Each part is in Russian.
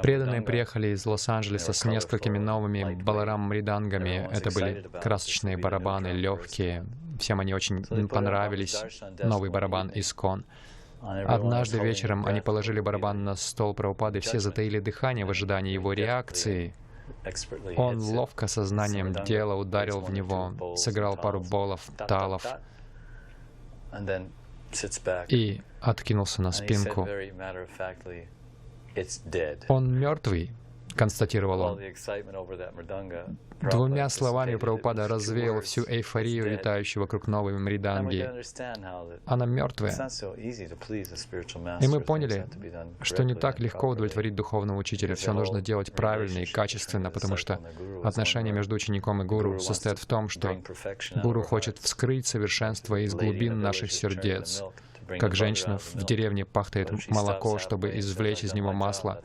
Преданные приехали из Лос-Анджелеса с несколькими новыми Баларам-мридангами. Это были красочные барабаны, легкие. Всем они очень понравились. Новый барабан Искон. Однажды вечером они положили барабан на стол Прабхупады, и все затаили дыхание в ожидании его реакции. Он ловко сознанием дела ударил в него, сыграл пару болов, талов и откинулся на спинку. «Он мертвый», — констатировал он. Двумя словами Прабхупада развеял всю эйфорию, витающую вокруг новой мриданги. Она мертвая. И мы поняли, что не так легко удовлетворить духовного учителя. Все нужно делать правильно и качественно, потому что отношения между учеником и гуру состоят в том, что гуру хочет вскрыть совершенство из глубин наших сердец. Как женщина в деревне пахтает молоко, чтобы извлечь из него масло.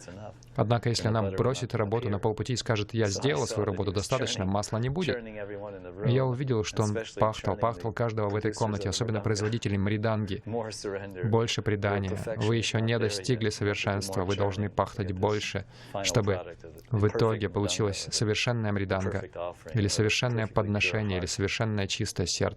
Однако, если она бросит работу на полпути и скажет: «Я сделала свою работу достаточно», масла не будет. И я увидел, что он пахтал каждого в этой комнате, особенно производителей мриданги. Больше предания. Вы еще не достигли совершенства, вы должны пахтать больше, чтобы в итоге получилась совершенная мриданга, или совершенное подношение, или совершенное чистое сердце.